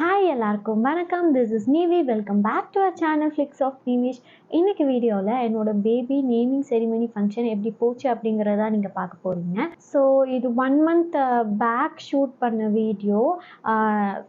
Hi எல்லாருக்கும் வணக்கம். This is Nivi. Welcome back to our channel flix of Nivish. இன்னைக்கு வீடியோவில் என்னோட பேபி நேமிங் செரிமனி ஃபங்க்ஷன் எப்படி போச்சு அப்படிங்கிறதா நீங்கள் பார்க்க போகிறீங்க. ஸோ இது 1 month பேக் ஷூட் பண்ண வீடியோ.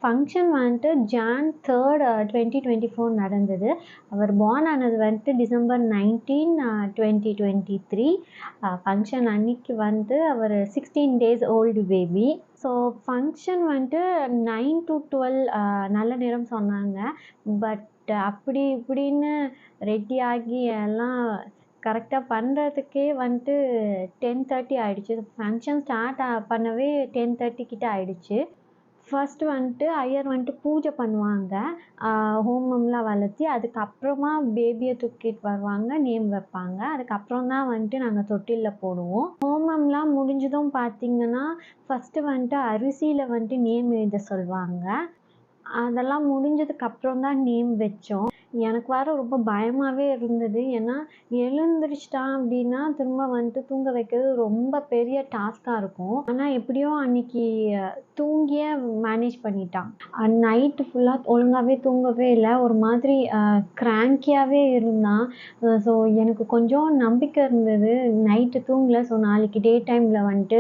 ஃபங்க்ஷன் வந்துட்டு Jan 3rd 2024 நடந்தது. அவர் பார்ன் ஆனது வந்துட்டு December 19, 2023. ஃபங்க்ஷன் அன்னைக்கு வந்து அவர் 16 days old baby. So function வந்துட்டு 9 to 12 நல்ல நேரம் சொன்னாங்க. பட் அப்படி இப்படின்னு ரெடி ஆகி எல்லாம் கரெக்டாக பண்ணுறதுக்கே வந்துட்டு 10:30 ஆகிடுச்சு. ஃபங்க்ஷன் ஸ்டார்ட் பண்ணவே 10:30 கிட்ட ஆகிடுச்சு. ஃபர்ஸ்ட் வந்துட்டு ஐயர் வந்துட்டு பூஜை பண்ணுவாங்க, ஹோமம்லாம் வளர்த்தி. அதுக்கப்புறமா பேபியை தூக்கிட்டு வருவாங்க, நேம் வைப்பாங்க. அதுக்கப்புறம் தான் வந்துட்டு நாங்கள் தொட்டிலில் போடுவோம். ஹோமம்லாம் முடிஞ்சதும் பார்த்திங்கன்னா ஃபஸ்ட்டு வந்துட்டு அரிசியில் வந்துட்டு நேம் எழுத சொல்லுவாங்க. அதெல்லாம் முடிஞ்சதுக்கப்புறம் தான் நேம் வச்சோம். எனக்கு வேறு ரொம்ப பயமாகவே இருந்தது. ஏன்னா எழுந்திரிச்சிட்டான் அப்படின்னா திரும்ப வந்துட்டு தூங்க வைக்கிறது ரொம்ப பெரிய டாஸ்காக இருக்கும். ஆனால் எப்படியோ அன்னைக்கு தூங்கியே மேனேஜ் பண்ணிட்டான். நைட்டு ஃபுல்லாக ஒழுங்காகவே தூங்கவே இல்லை, ஒரு மாதிரி கிராங்கியாகவே இருந்தான். ஸோ எனக்கு கொஞ்சம் நம்பிக்கை இருந்தது, நைட்டு தூங்கலை, ஸோ நாளைக்கு டே டைமில் வந்துட்டு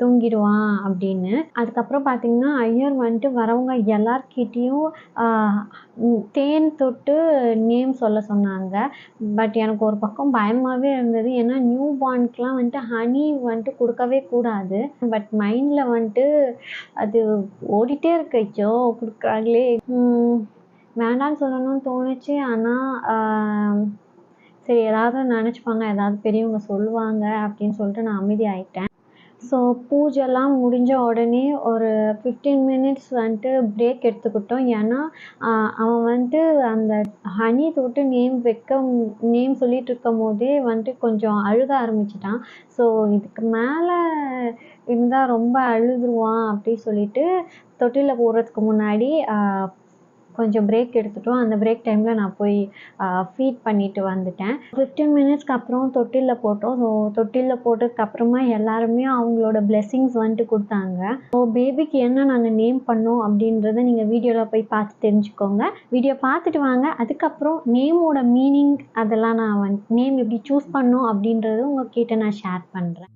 தூங்கிடுவான் அப்படின்னு. அதுக்கப்புறம் பார்த்திங்கன்னா ஐயர் வந்துட்டு வரவங்க எல்லார்கிட்டேயும் தேன் தொட்டு நேம் சொல்ல சொன்னாங்க. பட் எனக்கு ஒரு பக்கம் பயமாகவே இருந்தது. ஏன்னா நியூ பார்னுக்குலாம் வந்துட்டு ஹனி வந்துட்டு கொடுக்கவே கூடாது. பட் மைண்டில் வந்துட்டு அது ஓடிட்டே இருக்கச்சோ கொடுக்குறாங்களே, வேண்டான்னு சொல்லணும்னு தோணுச்சு. ஆனால் சரி, ஏதாவது நினச்சிப்பாங்க, ஏதாவது பெரியவங்க சொல்லுவாங்க அப்படின்னு சொல்லிட்டு நான் அமைதி ஆகிட்டேன். ஸோ பூஜைலாம் முடிஞ்ச உடனே ஒரு 15 minutes வந்துட்டு பிரேக் எடுத்துக்கிட்டோம். ஏன்னா அவன் வந்துட்டு அந்த ஹனி தொட்டு நேம் சொல்லிட்டு இருக்கும் போதே வந்துட்டு கொஞ்சம் அழுக ஆரம்பிச்சிட்டான். ஸோ இதுக்கு மேலே இருந்தால் ரொம்ப அழுதுருவான் அப்படி சொல்லிட்டு தொட்டிலில் போடுறதுக்கு முன்னாடி கொஞ்சம் பிரேக் எடுத்துட்டோம். அந்த பிரேக் டைமில் நான் போய் ஃபீட் பண்ணிவிட்டு வந்துட்டேன். 15 minutesக்கு அப்புறம் தொட்டிலில் போட்டோம். ஸோ தொட்டிலில் போட்டதுக்கப்புறமா எல்லாருமே அவங்களோட பிளெஸ்ஸிங்ஸ் வந்துட்டு கொடுத்தாங்க. ஸோ பேபிக்கு என்ன நாங்கள் நேம் பண்ணோம் அப்படின்றத நீங்கள் வீடியோவில் போய் பார்த்து தெரிஞ்சுக்கோங்க. வீடியோ பார்த்துட்டு வாங்க. அதுக்கப்புறம் நேமோட மீனிங் அதெல்லாம் நான் நேம் எப்படி சூஸ் பண்ணோம் அப்படின்றது உங்கள்கிட்ட நான் ஷேர் பண்ணுறேன்.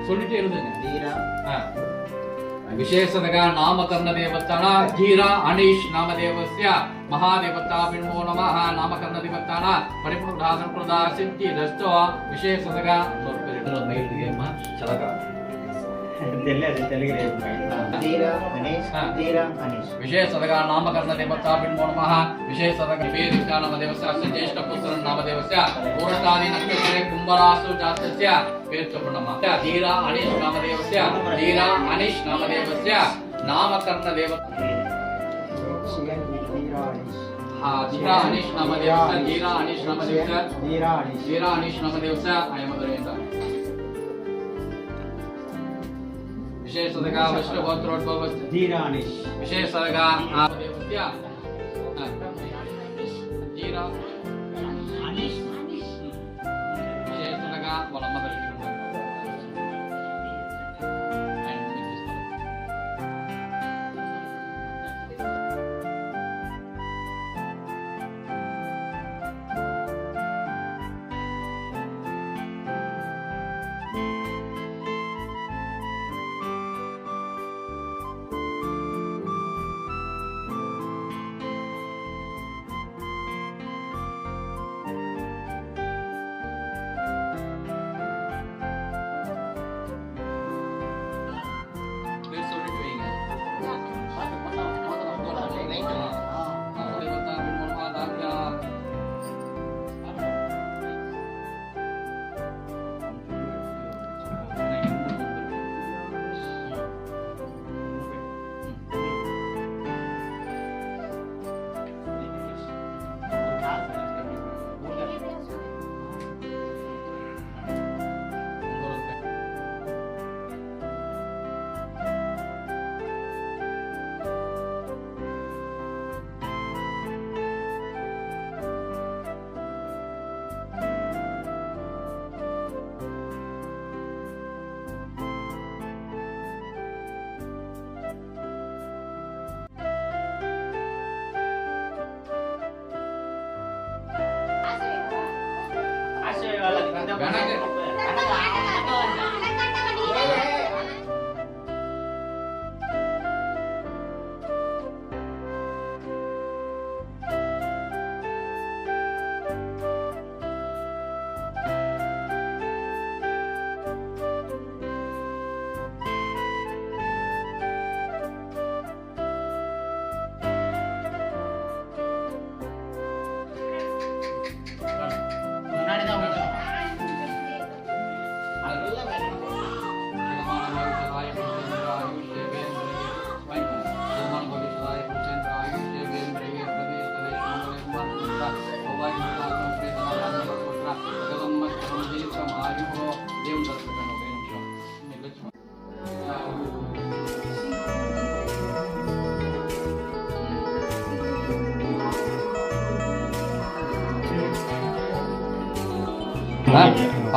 சொல்லிட்டே இருந்துங்க. விசேஷதக நாமகர்ண தேவத்தான ஜீரா அனீஷ் நாமதேவஸ்ய மகாதேவதா பின்மோ நமஹ நாமகர்ண தேவத்தான பரிபூர்ணாதன பிரதா சித்தி ரஸ்தோ விசேஷதக சொல்லிட்டு மைல்டியமா சலகா विशेषदग नामकर्ण देवता बिन्मो नमः विशेषदग वेदिका नामदेवस्य ज्येष्ठ पुत्रन नामदेवस्य पूर्णतादि नक्षत्रे कुंभरासु जातस्य वेदचपूर्णमः धीरा अनीश नामदेवस्य धीरा अनीश नामदेवस्य नामकर्ण देवता धीरा अनीश नामदेवस्य धीरा अनीश नामदेवस्य धीरा अनीश नामदेवस्य अयमदरेंद्र विशेषतः वैष्णवोत्रोद्भवस्य धीरानिश विशेषतः देवस्य जीरा अनिश विशेषतः वलमदर्शनं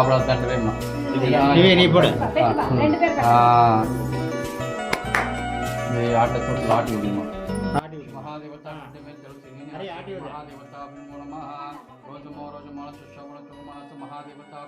அப்புறம் தண்டு வேணுமா நீ போடு ஆட்டை போட்டு ஆட்டி விடுமா மகாதேவதா மகாதேவதா மூலமாக ரோஜமோ ரோஜமான சுஷவன சுமனச மகாதேவதா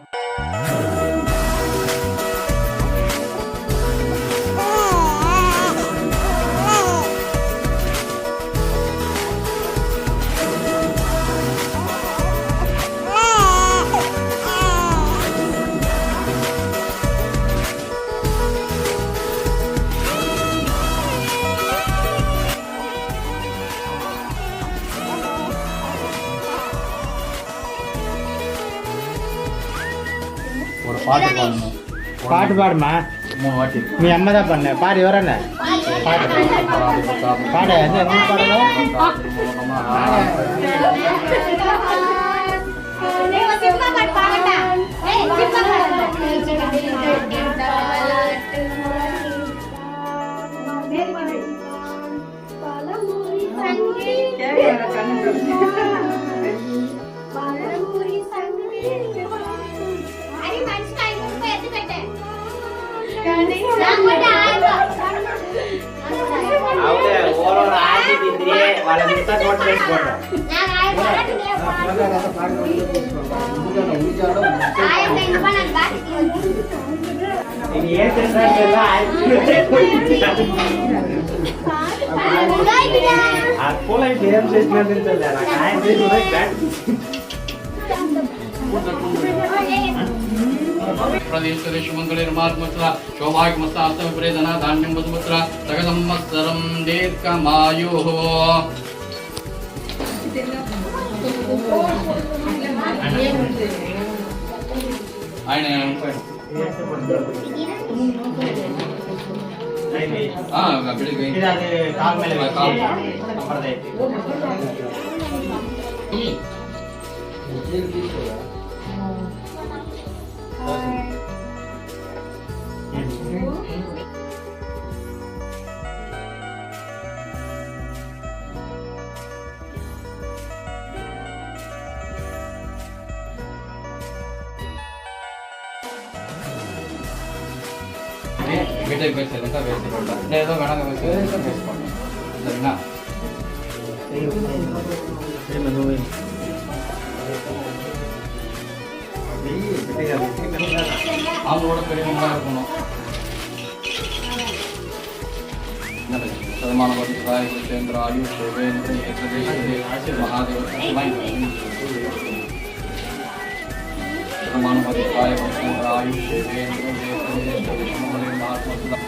ஒரு பாட்டு பாடணும். பாட்டு பாடுமா 3 வாட்டி நீ அம்மா தான் பண்ண பாடு வரண்ண பாடு பாடு என்ன பாடல शोभाग्यमस्तास्तमप्रेदना धान्यं वसुपुत्र सकलमत्सरं दीर्घमायुः வீட்டுக்கு பேசுறதுக்கா பேசுறோம்ல இல்லை ஏதோ வேணாங்க பேசுறதுக்கா பேசுவாங்க சரிங்களா அவங்களோட பெரியவங்களாக இருக்கணும் சதமான பரிசுராய குருஷேந்திர ஆயுஷ் தேவேந்திர ஏகதேஷ மகாதேவ சதமான பரிசுராய குருஷேந்திர ஆயுஷ் தேவேந்திர ஏகதேஷ விஷ்ணுமலே மகாத்மா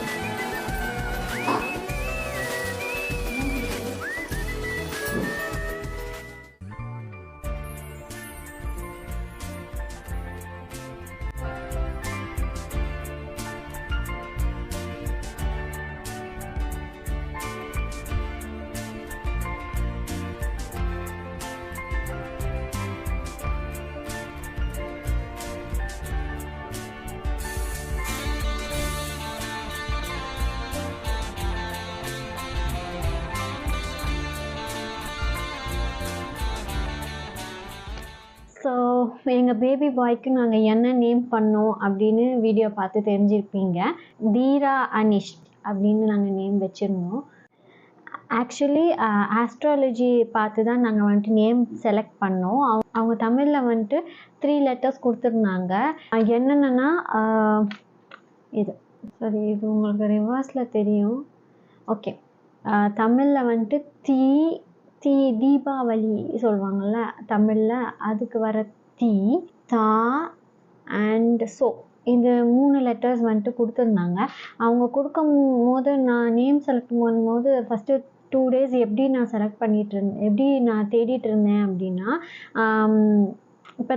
ஸோ எங்கள் பேபி பாய்க்கு நாங்கள் என்ன நேம் பண்ணோம் அப்படின்னு வீடியோ பார்த்து தெரிஞ்சிருப்பீங்க. தீரா அனிஷ் அப்படின்னு நாங்கள் நேம் வச்சுருந்தோம். ஆக்சுவலி ஆஸ்ட்ராலஜி பார்த்து தான் நாங்கள் வந்துட்டு நேம் செலக்ட் பண்ணோம். அவங்க தமிழில் வந்துட்டு 3 லெட்டர்ஸ் கொடுத்துருந்தாங்க. என்னென்னா இது சரி, இது உங்களுக்கு ரிவர்ஸில் தெரியும். ஓகே, தமிழில் வந்துட்டு தீபாவளி சொல்லுவாங்கள்ல தமிழில், அதுக்கு வர தா அண்ட் ஸோ இந்த 3 லெட்டர்ஸ் வந்துட்டு கொடுத்துருந்தாங்க. அவங்க கொடுக்கும் போது நான் நேம் செலக்ட் பண்ணும்போது ஃபஸ்ட்டு 2 days எப்படி நான் செலக்ட் எப்படி நான் தேடிட்டு இருந்தேன் அப்படின்னா, இப்போ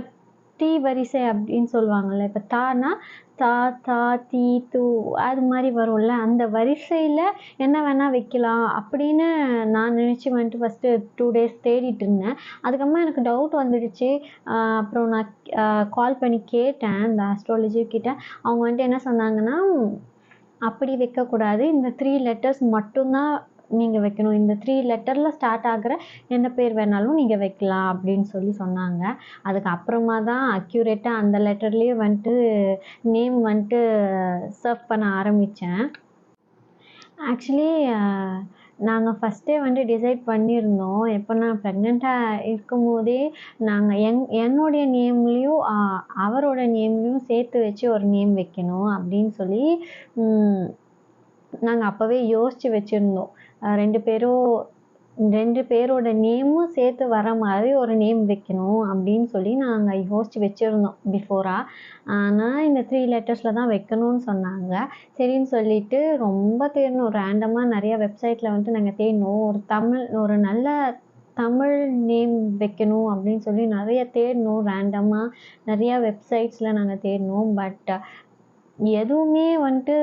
தீ வரிசை அப்படின்னு சொல்லுவாங்கள்ல, இப்போ தானா தா தா தீ தூ அது மாதிரி வரும்ல, அந்த வரிசையில் என்ன வேணால் வைக்கலாம் அப்படின்னு நான் நினச்சி வந்துட்டு ஃபஸ்ட்டு 2 days தேடிட்டு இருந்தேன். அதுக்கப்புறமா எனக்கு டவுட் வந்துடுச்சு. அப்புறம் நான் கால் பண்ணி கேட்டேன் இந்த ஆஸ்ட்ராலஜிக்கிட்ட. அவங்க வந்துட்டு என்ன சொன்னாங்கன்னா, அப்படி வைக்கக்கூடாது, இந்த 3 லெட்டர்ஸ் மட்டும்தான் நீங்கள் வைக்கணும், இந்த 3 லெட்டரில் ஸ்டார்ட் ஆகிற என்ன பேர் வேணாலும் நீங்கள் வைக்கலாம் அப்படின்னு சொன்னாங்க. அதுக்கப்புறமா தான் அக்யூரேட்டாக அந்த லெட்டர்லேயே வந்துட்டு நேம் வந்துட்டு சர்வ் பண்ண ஆரம்பித்தேன். ஆக்சுவலி நாங்கள் ஃபஸ்ட்டே வந்துட்டு டிசைட் பண்ணியிருந்தோம். எப்போ நான் ப்ரெக்னெண்ட்டாக இருக்கும் போதே நாங்கள் என்னுடைய நேம்லேயும் அவரோட நேம்லேயும் சேர்த்து வச்சு ஒரு நேம் வைக்கணும் அப்படின்னு சொல்லி நாங்கள் அப்போவே யோசித்து வச்சுருந்தோம். 2 பேரோட நேமும் சேர்த்து வர மாதிரி ஒரு நேம் வைக்கணும் அப்படின்னு சொல்லி நாங்கள் யோசித்து வச்சுருந்தோம் பிஃபோராக. ஆனால் இந்த 3 லெட்டர்ஸில் தான் வைக்கணும்னு சொன்னாங்க. சரின்னு சொல்லிட்டு ரொம்ப தேடணும், ரேண்டமாக நிறைய வெப்சைட்டில் வந்துட்டு நாங்கள் தேடினோம். ஒரு நல்ல தமிழ் நேம் வைக்கணும் அப்படின்னு சொல்லி நிறைய தேடினோம். ரேண்டமாக நிறையா வெப்சைட்ஸில் நாங்கள் தேடினோம். பட் எதுவுமே வந்துட்டு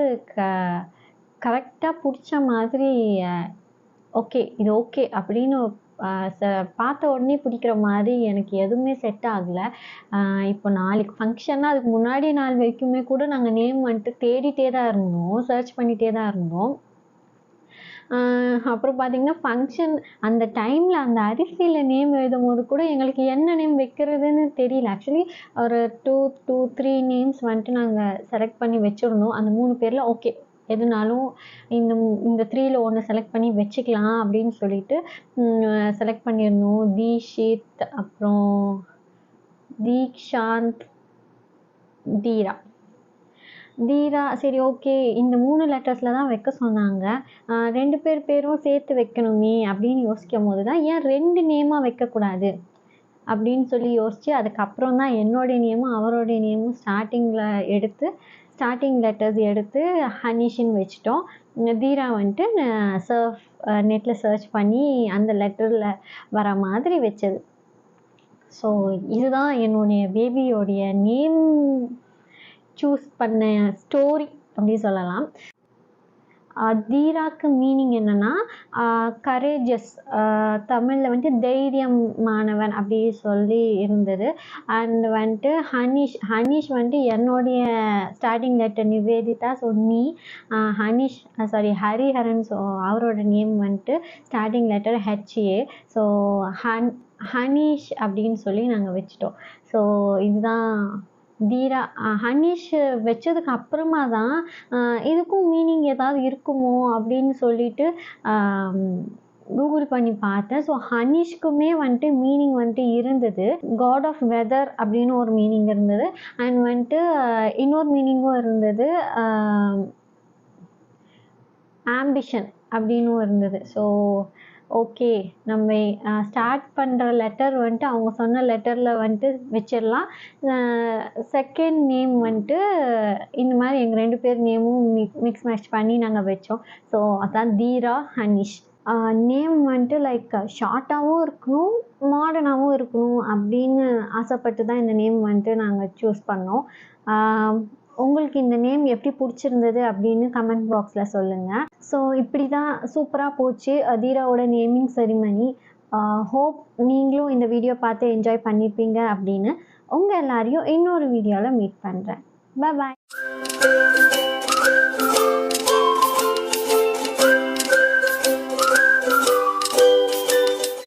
கரெக்டாக பிடிச்ச மாதிரி ஓகே இது ஓகே அப்படின்னு பார்த்த உடனே பிடிக்கிற மாதிரி எனக்கு எதுவுமே செட் ஆகலை. இப்போ நாளைக்கு ஃபங்க்ஷன்னா அதுக்கு முன்னாடி நாள் வரைக்குமே கூட நாங்கள் நேம் வந்துட்டு தேடிட்டே தான் இருந்தோம், சர்ச் பண்ணிகிட்டே தான் இருந்தோம். அப்புறம் பார்த்திங்கன்னா ஃபங்க்ஷன் அந்த டைமில் அந்த அரிசியில் நேம் எழுதும் போது கூட எங்களுக்கு என்ன நேம் வைக்கிறதுன்னு தெரியல. ஆக்சுவலி ஒரு 2-3 நேம்ஸ் வந்துட்டு நாங்கள் செலக்ட் பண்ணி வச்சுருந்தோம். அந்த 3 பேரில் ஓகே எதுனாலும் இந்த 3ல் ஒன்று செலக்ட் பண்ணி வச்சுக்கலாம் அப்படின்னு சொல்லிட்டு செலக்ட் பண்ணியிருந்தோம். தீஷித், அப்புறம் தீக்ஷாந்த், தீரா சரி ஓகே இந்த 3 லெட்டர்ஸில் தான் வைக்க சொன்னாங்க. 2 பேரும் சேர்த்து வைக்கணுமே அப்படின்னு யோசிக்கும் போது தான் ஏன் 2 நேமாக வைக்கக்கூடாது அப்படின்னு சொல்லி யோசித்து அதுக்கப்புறம் தான் என்னோடைய நேமும் அவருடைய நேமும் ஸ்டார்டிங் லெட்டர்ஸ் எடுத்து ஹனிஷின்னு வச்சுட்டோம். தீரா வந்துட்டு நெட்டில் சர்ச் பண்ணி அந்த லெட்டரில் வர மாதிரி வச்சது. ஸோ இதுதான் என்னுடைய பேபியோடைய நேம் சூஸ் பண்ண ஸ்டோரி அப்படி சொல்லலாம். தீராக்கு மீனிங் என்னென்னா கரேஜஸ், தமிழில் வந்துட்டு தைரியமானவன் அப்படி சொல்லி இருந்தது. அண்ட் வந்துட்டு ஹனிஷ் வந்துட்டு என்னுடைய starting letter Nivedita. So Hariharan. So அவரோட நேம் வந்துட்டு starting letter HA. So Hanish அப்படின்னு சொல்லி நாங்கள் வச்சுட்டோம். ஸோ இதுதான் தீரா ஹனிஷ் வச்சதுக்கு அப்புறமா தான் இதுக்கும் மீனிங் ஏதாவது இருக்குமோ அப்படின்னு சொல்லிட்டு கூகுள் பண்ணி பார்த்தேன். ஸோ ஹனிஷ்க்குமே வந்துட்டு மீனிங் வந்துட்டு இருந்தது. காட் ஆஃப் வெதர் அப்படின்னு ஒரு மீனிங் இருந்தது. அண்ட் வந்துட்டு இன்னொரு மீனிங்கும் இருந்தது, ஆம்பிஷன் அப்படின்னும் இருந்தது. ஸோ ஓகே, நம்ம ஸ்டார்ட் பண்ணுற லெட்டர் வந்துட்டு அவங்க சொன்ன லெட்டரில் வந்துட்டு வச்சிடலாம். செகண்ட் நேம் வந்துட்டு இந்த மாதிரி எங்கள் 2 பேர் நேமும் மிக்ஸ் மேட்ச் பண்ணி நாங்கள் வச்சோம். ஸோ அதான் தீரா ஹனிஷ். நேம் வந்துட்டு லைக் ஷார்ட்டாகவும் இருக்கணும், மாடர்னாகவும் இருக்கணும் அப்படின்னு ஆசைப்பட்டு தான் இந்த நேம் வந்துட்டு நாங்கள் சூஸ் பண்ணோம். உங்களுக்கு இந்த நேம் எப்படி பிடிச்சிருந்தது அப்படின்னு கமெண்ட் பாக்ஸில் சொல்லுங்கள். ஸோ இப்படி தான் சூப்பராக போச்சு தீராவோட நேமிங் செரிமனி. ஹோப் நீங்களும் இந்த வீடியோ பார்த்து என்ஜாய் பண்ணியிருப்பீங்க அப்படின்னு. உங்கள் எல்லாரையும் இன்னொரு வீடியோவில் மீட் பண்ணுறேன். பாய்.